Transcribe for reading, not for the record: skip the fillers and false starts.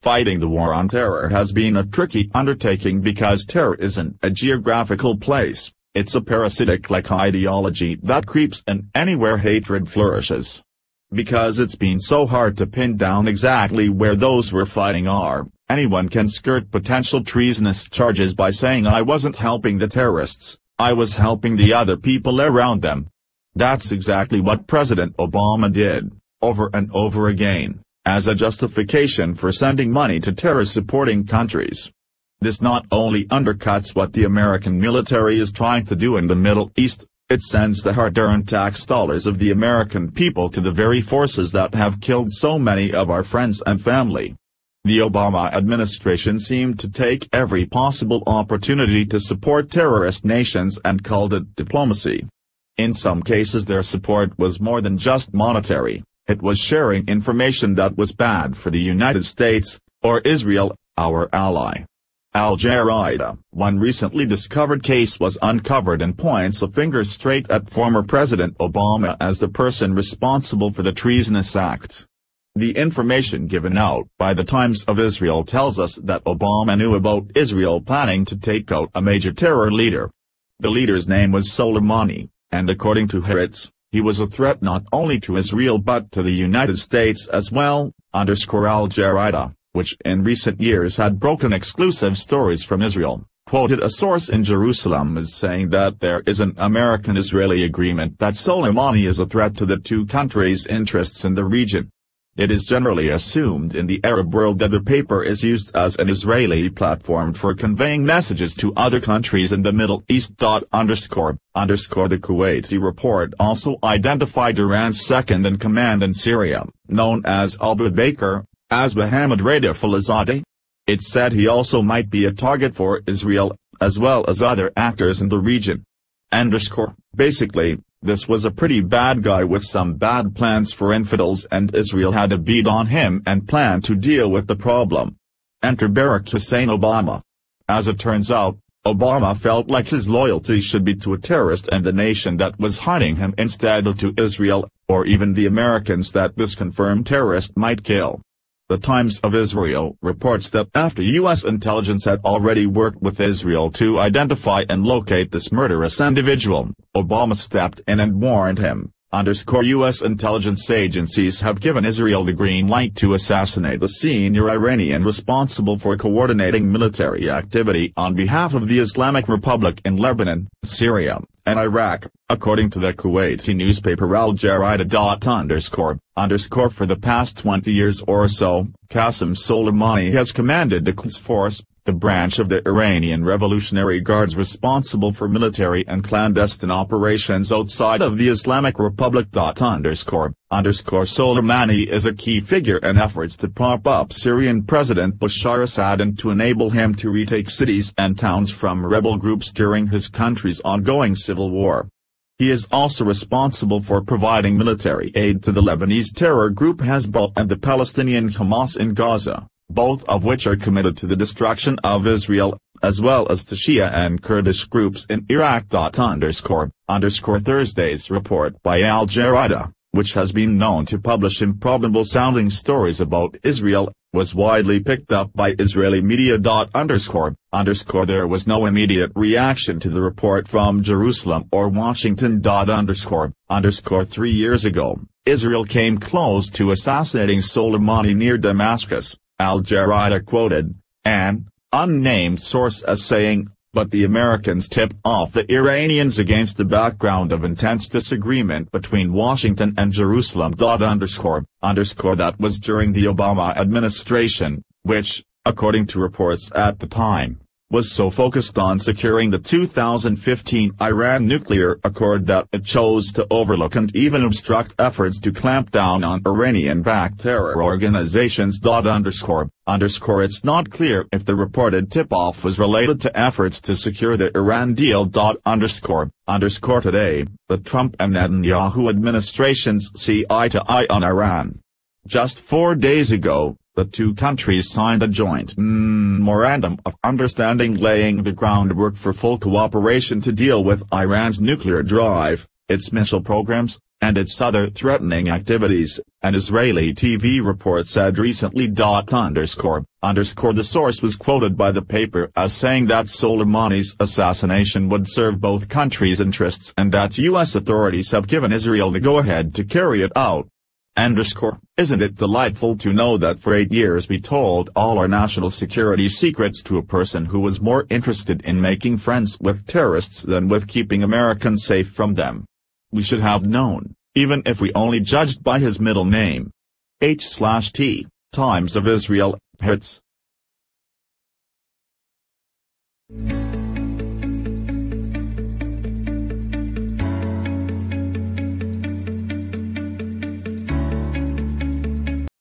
Fighting the war on terror has been a tricky undertaking because terror isn't a geographical place, it's a parasitic-like ideology that creeps in anywhere hatred flourishes. Because it's been so hard to pin down exactly where those we're fighting are, anyone can skirt potential treasonous charges by saying I wasn't helping the terrorists, I was helping the other people around them. That's exactly what President Obama did, over and over again, as a justification for sending money to terror-supporting countries. This not only undercuts what the American military is trying to do in the Middle East, it sends the hard-earned tax dollars of the American people to the very forces that have killed so many of our friends and family. The Obama administration seemed to take every possible opportunity to support terrorist nations and called it diplomacy. In some cases their support was more than just monetary. It was sharing information that was bad for the United States, or Israel, our ally. Al Jazeera, one recently discovered case was uncovered and points a finger straight at former President Obama as the person responsible for the treasonous act. The information given out by the Times of Israel tells us that Obama knew about Israel planning to take out a major terror leader. The leader's name was Soleimani, and according to Haaretz, he was a threat not only to Israel but to the United States as well, Al Jazeera, which in recent years had broken exclusive stories from Israel, quoted a source in Jerusalem as saying that there is an American-Israeli agreement that Soleimani is a threat to the two countries' interests in the region. It is generally assumed in the Arab world that the paper is used as an Israeli platform for conveying messages to other countries in the Middle East. The Kuwaiti report also identified Iran's second-in-command in Syria, known as Abu Bakr, as Mohammad Raif al-Azadi. It said he also might be a target for Israel, as well as other actors in the region. Basically, this was a pretty bad guy with some bad plans for infidels and Israel had a bead on him and planned to deal with the problem. Enter Barack Hussein Obama. As it turns out, Obama felt like his loyalty should be to a terrorist and the nation that was hiding him instead of to Israel, or even the Americans that this confirmed terrorist might kill. The Times of Israel reports that after U.S. intelligence had already worked with Israel to identify and locate this murderous individual, Obama stepped in and warned him. U.S. intelligence agencies have given Israel the green light to assassinate the senior Iranian responsible for coordinating military activity on behalf of the Islamic Republic in Lebanon, Syria, and Iraq, according to the Kuwaiti newspaper Al Jazeera. For the past 20 years or so, Qasem Soleimani has commanded the Quds Force, the branch of the Iranian Revolutionary Guards responsible for military and clandestine operations outside of the Islamic Republic. Soleimani is a key figure in efforts to prop up Syrian President Bashar Assad and to enable him to retake cities and towns from rebel groups during his country's ongoing civil war. He is also responsible for providing military aid to the Lebanese terror group Hezbollah and the Palestinian Hamas in Gaza, both of which are committed to the destruction of Israel, as well as to Shia and Kurdish groups in Iraq. Thursday's report by Al Jazeera, which has been known to publish improbable-sounding stories about Israel, was widely picked up by Israeli media. There was no immediate reaction to the report from Jerusalem or Washington. 3 years ago, Israel came close to assassinating Soleimani near Damascus. Al Jazeera quoted an unnamed source as saying, but the Americans tipped off the Iranians against the background of intense disagreement between Washington and Jerusalem. That was during the Obama administration, which, according to reports at the time, was so focused on securing the 2015 Iran nuclear accord that it chose to overlook and even obstruct efforts to clamp down on Iranian-backed terror organizations. It's not clear if the reported tip-off was related to efforts to secure the Iran deal. Today, the Trump and Netanyahu administrations see eye to eye on Iran. Just 4 days ago, the two countries signed a joint memorandum of understanding laying the groundwork for full cooperation to deal with Iran's nuclear drive, its missile programs, and its other threatening activities, an Israeli TV report said recently. The source was quoted by the paper as saying that Soleimani's assassination would serve both countries' interests and that U.S. authorities have given Israel the go-ahead to carry it out. Isn't it delightful to know that for 8 years we told all our national security secrets to a person who was more interested in making friends with terrorists than with keeping Americans safe from them? We should have known, even if we only judged by his middle name. H/T, Times of Israel, Hertz.